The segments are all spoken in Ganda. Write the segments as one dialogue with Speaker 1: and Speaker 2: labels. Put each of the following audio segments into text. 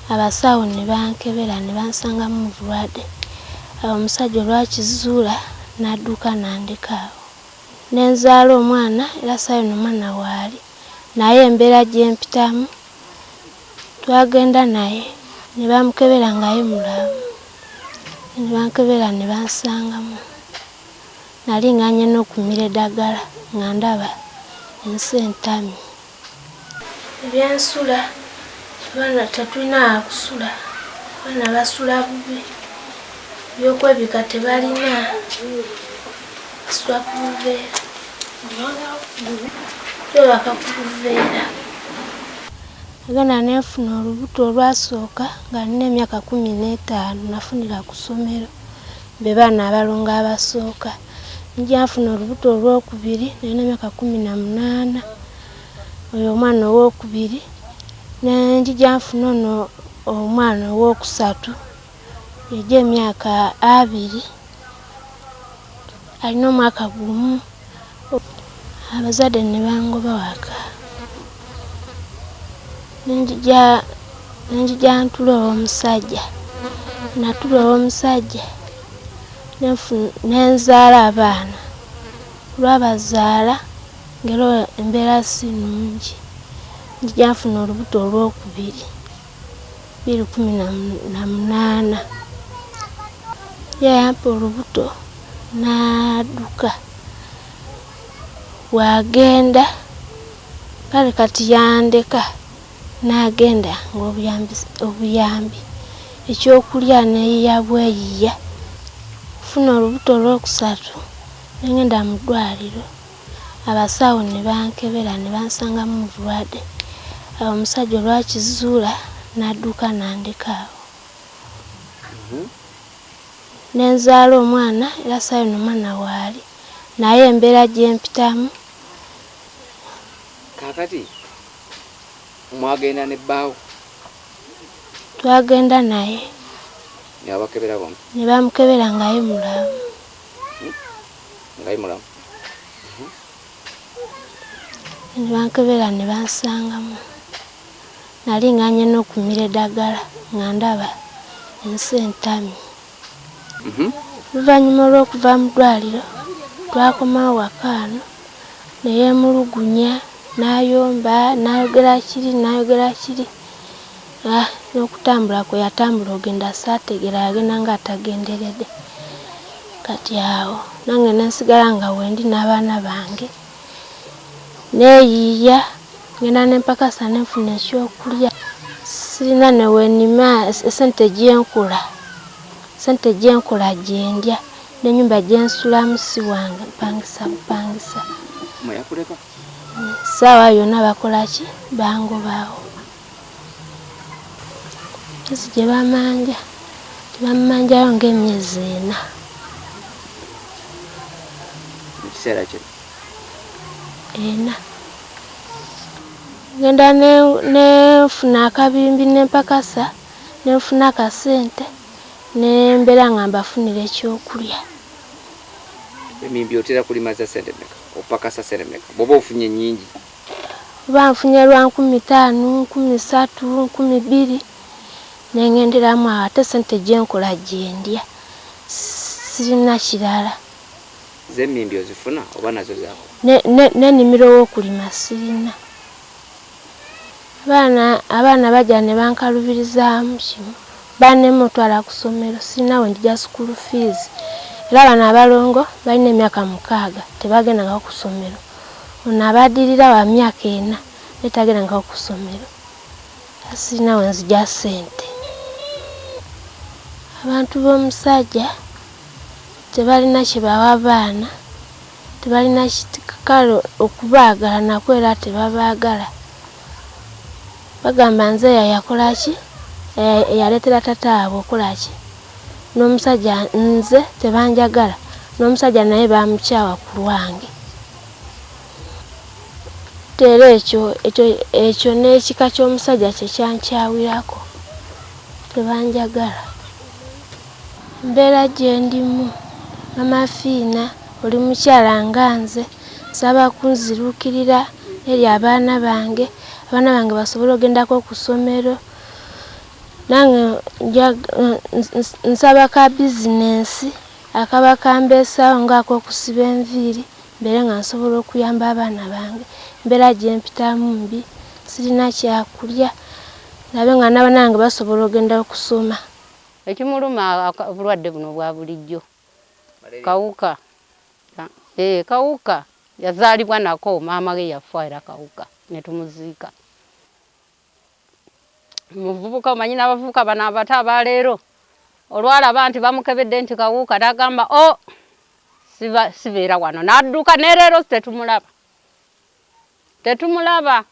Speaker 1: abasawo ne bankebera ne bansangamu bulwadde. Omusajja olwakizuula n'adduka n'andeka awo. Ne nzaala omwana era saayo omwana waali naye embeera gye mpitamu twagenda naye ne bamukebera ngaye mulamu. Ne bankebera ne bansangamu. Nali nganye n'okumira eddagala nga ndaba ensi entami. Ebyensula abaana tetulina kusula, abaana basula bubi. Ebyokwebika tebalina, basula ku buveera. Twebaka ku buveera. Nagenda neefuna olubuto olwasooka nga nina emyaka 15 nafunira ku ssomero be baana abalongo abasooka. Njja nfuna olubuto olwokubiri nalina emyaka 18. Oyo omwana owokubiri nenjija nfuna ono omwana owokusatu yajja emyaka 2 alina omwaka gumu. Abazadde ne bangoba waka. Nenjija ntula omusajja. Natula omusajja nenzaala abaana. Lwabazaala ngero embeera si nnungi. Njija nfuna olubuto olwokubiri 2018. Yampa olubuto n'adduka. Wagenda kale kati yandeka n'agenda ng'obuyambi ekyokulya neeyiya bweyiya. Funa olubuto olwokusatu nengenda mu ddwaliro. Abasawo ne bankebera ne bansangamu bulwadde. Omusajja olwakizuula n'adduka n'andeka awo. Ne nzaala omwana era saayo omwana waali naye embeera gye mpitamu.
Speaker 2: Kakati mwagenda ne bbaawo?
Speaker 1: Twagenda naye
Speaker 2: Nabakebera bombi?
Speaker 1: ne bamukebera ngaye mulamu.
Speaker 2: Ngaye mulamu?
Speaker 1: Ne bankebera ne bansangamu. Nali nganye n'okumira eddagala nga ndaba ensi entami. Oluvannyuma olw'okuva mu ddwaliro twakomawo wakaano ne yeemulugunya n'ayomba n'ayogera kiri. N'okutambula kwe yatambula ogenda saategera yagenda ng'atagenderedde. Kati awo nange nensigala nga wendi n'abaana bange. Neeyiiya ngenda nempakasa nenfuna ekyokulya. Sirina ne wennima esente gyenkola gyendya n'ennyumba gyensulamu si wange mpangisa bupangisa.
Speaker 2: Mweyakuleka?
Speaker 1: Saawa yonna bakola ki? Bangobaawo. Ezi gye bamanja tebamumanjayo ng'emyezi 4.
Speaker 2: Mu kiseera kino?
Speaker 1: 4. Ngenda nefuna akabimbi nempakasa nenfuna akasente nembeera nga mbafunira ekyokulya.
Speaker 2: Emimbi otera kulimaza sente mmeka? Opakasa sente mmeka bw'oba ofunye nnyingi?
Speaker 1: Oba nfunye lwa 15, 13, 12 nengenderamu awo ate sente gyenkola gyendya. Sirina kirala.
Speaker 2: Z'emmimbi ozifuna oba nazo zaako?
Speaker 1: N'ennimiro w'okulima sirina. Abaana bajja ne bankalubirizaamu kimu banemutwala ku ssomero sirina we njija school fees. Era abaana abalongo balina emyaka 6 tebagendangako ku ssomero. Ono abaddirira wa myaka 4 netagendangako ku ssomero. Sirina we nzija ssente. Abantu b'omusajja tebalina kye bawa baana, tebalina kale okubaagala nakwo era tebabaagala. Bagamba nze yakola ki? Eyaleetera tata waabwe okola ki? N'omusajja nze tebanjagala, n'omusajja naye bamukyawa ku lwange. Era ekyo n'ekika ky'omusajja kye kyankyawirako. Tebanjagala. Embeera gye ndimu amafiina oli mukyala nga nze nsaba kunziruukirira eri abaana bange basobole ogendako ku ssomero. nange nsaba ka bizinesi akaba kambeesawo ng'ak'okusiba enviiri mbeere nga nsobola okuyamba abaana bange. Embeera gye mpitamu mbi, sirina kyakulya nabe nga n'abanange basobola okugenda okusoma.
Speaker 3: Ekimuluma obulwadde buno bwa bulijjo kawuka. Kawuka yazaalibwa nako maama we yafa era kawuka ne tumuziika. Muvubuka omanyi n'abavubuka bano abato abaleero olwalaba nti bamukebedde nti kawuka n'agamba sibeera wano n'adduka ne leero tetumulaba.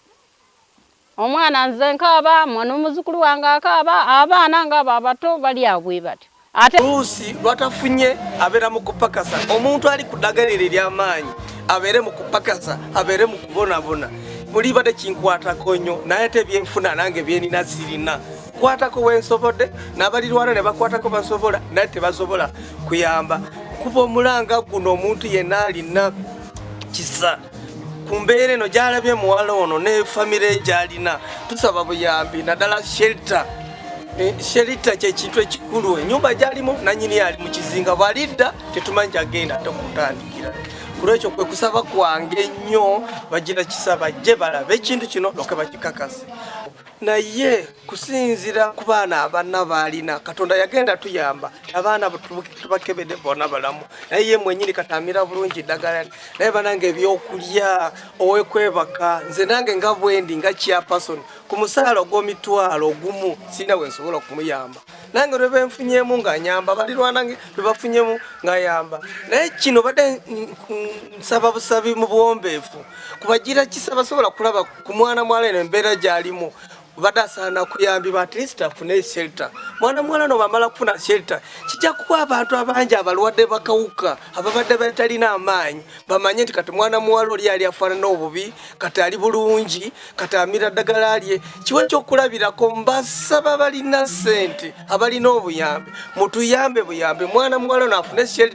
Speaker 3: Omwana nze nkaaba n'omuzukulu wange akaaba, abaana ng'abo abato bali awo bwe batyo. Ate
Speaker 4: oluusi lwatafunye abeera mu kupakasa. Omuntu ali ku ddagala ery'amaanyi abeere mu kupakasa, abeere mu kubonabona. Muliba tekinkwatako nnyo naye tebyenfuna nange byenina sirina. Kwatako wensobodde n'abalirwana ne bakwatako basobola naye tebasobola kuyamba. Kuba omulanga guno omuntu yenna alina kisa. Ku mbeera eno gy'alabye muwala ono ne famire gy'alina tusaba buyambi naddala shelter. Shelter kye kintu ekikulu. Ennyumba gy'alimu nannyini ali mu kizinga bw'alidda tetumanyi gy'agenda tekutandikira. Kulwekyo kwe kusaba kwange nnyo bagira kisa bajje balabe ekintu kino loke bakikakase. Naye kusinzira ku baana abaana baalina Katonda yagenda tuyamba abaana tubakebedde bona balamu naye ye mwenyini katamira bulungi ddagala naye banange ebyokulya owekwebaka nze nange nga bwendi nga chairperson ku musaala ogw'omitwalo ogumu sina wensobola kumuyamba nange lwe benfunyemu nga nyamba balirwanange lwe bafunyemu nga yamba naye kino badde nsaba busabi mu buwombeefu kubagira kisa basobola kulaba ku mwana mwala eno embeera gy'alimu badasaana kuyambibwa at least afune shelter. Mwana mwala no bamala kufuna shelter kijja kuba abantu abangi abalwadde bakawuka ababadde batalina amaanyi bamanye nti kati mwana muwala oli ali afaanana obubi kati ali bulungi kati amira ddagala lye kiwe ky'okulabirako mbasaba balina ssente abalina obuyambi mutuyambe buyambe mwana muwala no afune shelter.